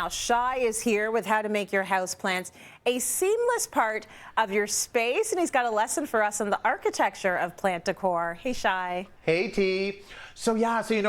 Now, Shai is here with how to make your houseplants a seamless part of your space, and he's got a lesson for us on the architecture of plant decor. Hey, Shai. Hey, T. So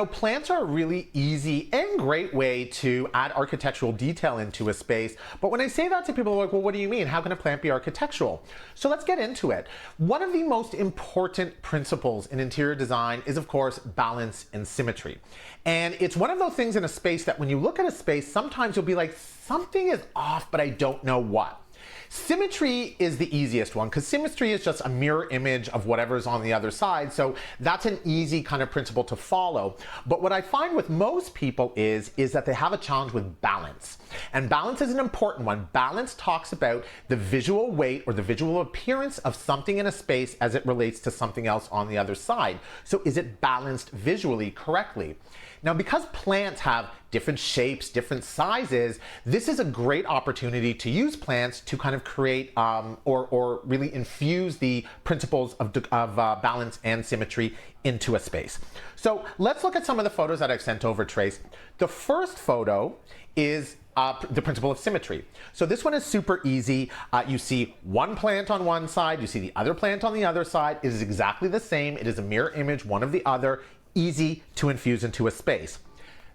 plants are a really easy and great way to add architectural detail into a space. But when I say that to people, they're like, well, what do you mean? How can a plant be architectural? So let's get into it. One of the most important principles in interior design is, of course, balance and symmetry. And it's one of those things in a space that when you look at a space, sometimes you'll be like, something is off, but I don't know what. Symmetry is the easiest one because symmetry is just a mirror image of whatever's on the other side. So that's an easy kind of principle to follow. But what I find with most people is that they have a challenge with balance. And balance is an important one. Balance talks about the visual weight or the visual appearance of something in a space as it relates to something else on the other side. So is it balanced visually correctly? Now, because plants have different shapes, different sizes, this is a great opportunity to use plants to kind of create or really infuse the principles of balance and symmetry into a space. So let's look at some of the photos that I've sent over, Trace. The first photo is the principle of symmetry. So this one is super easy. You see one plant on one side, you see the other plant on the other side. It is exactly the same. It is a mirror image, one of the other, easy to infuse into a space.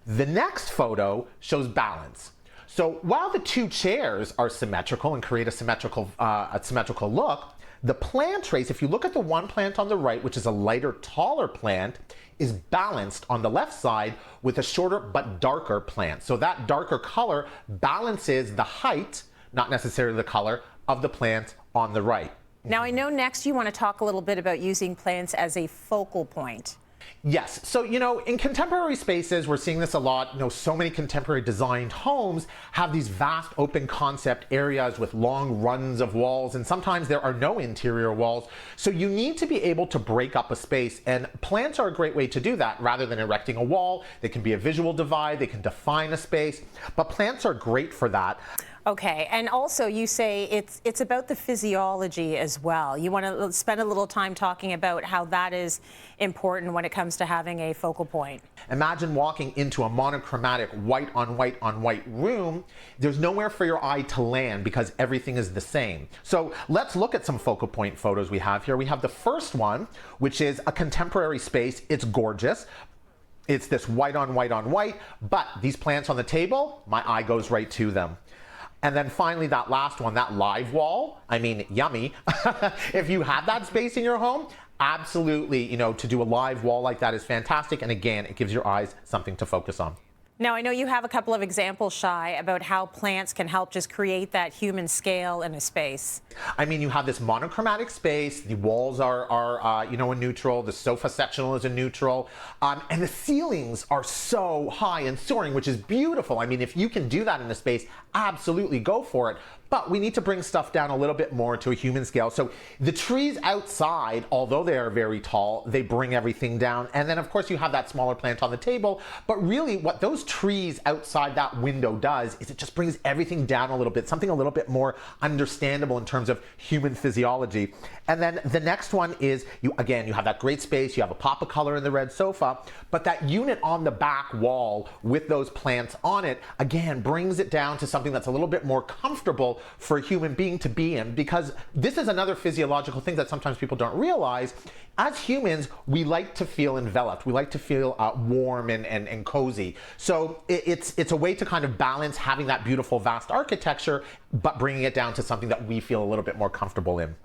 The next photo shows balance. So while the two chairs are symmetrical and create a symmetrical look, the plant trace, if you look at the one plant on the right, which is a lighter, taller plant, is balanced on the left side with a shorter but darker plant. So that darker color balances the height, not necessarily the color, of the plant on the right. Now, I know next you want to talk a little bit about using plants as a focal point. Yes. So, in contemporary spaces, we're seeing this a lot. So many contemporary designed homes have these vast open concept areas with long runs of walls, and sometimes there are no interior walls. So you need to be able to break up a space, and plants are a great way to do that. Rather than erecting a wall, they can be a visual divide, they can define a space, but plants are great for that. Okay, and also you say it's about the physiology as well. You want to spend a little time talking about how that is important when it comes to having a focal point. Imagine walking into a monochromatic white on white room. There's nowhere for your eye to land because everything is the same. So let's look at some focal point photos we have here. We have the first one, which is a contemporary space. It's gorgeous. It's this white on white, but these plants on the table, my eye goes right to them. And then finally, that last one, that live wall, I mean, yummy. If you have that space in your home, absolutely, to do a live wall like that is fantastic. And again, it gives your eyes something to focus on. Now, I know you have a couple of examples, Shai, about how plants can help just create that human scale in a space. I mean, you have this monochromatic space. The walls are a neutral. The sofa sectional is a neutral. And the ceilings are so high and soaring, which is beautiful. I mean, if you can do that in a space, absolutely go for it. But we need to bring stuff down a little bit more to a human scale. So the trees outside, although they are very tall, they bring everything down. And then, of course, you have that smaller plant on the table. But really, what those trees outside that window does is it just brings everything down a little bit, something a little bit more understandable in terms of human physiology. And then the next one is, you have that great space. You have a pop of color in the red sofa. But that unit on the back wall with those plants on it, again, brings it down to something that's a little bit more comfortable for a human being to be in, because this is another physiological thing that sometimes people don't realize. As humans, we like to feel enveloped. We like to feel warm and cozy. So it's a way to kind of balance having that beautiful, vast architecture, but bringing it down to something that we feel a little bit more comfortable in.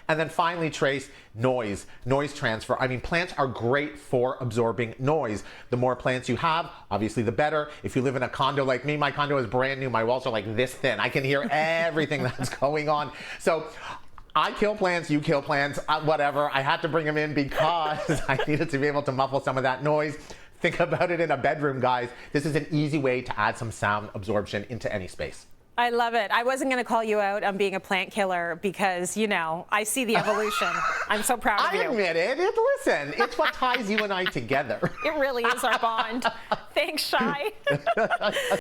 And then finally, Trace, noise transfer. I mean, plants are great for absorbing noise. The more plants you have, obviously the better. If you live in a condo like me, my condo is brand new. My walls are like this thin. I can hear everything that's going on. So I kill plants, you kill plants, whatever. I had to bring them in because I needed to be able to muffle some of that noise. Think about it in a bedroom, guys. This is an easy way to add some sound absorption into any space. I love it. I wasn't going to call you out on being a plant killer because, I see the evolution. I'm so proud of you. I admit it. Listen, it's what ties you and I together. It really is our bond. Thanks, Shai.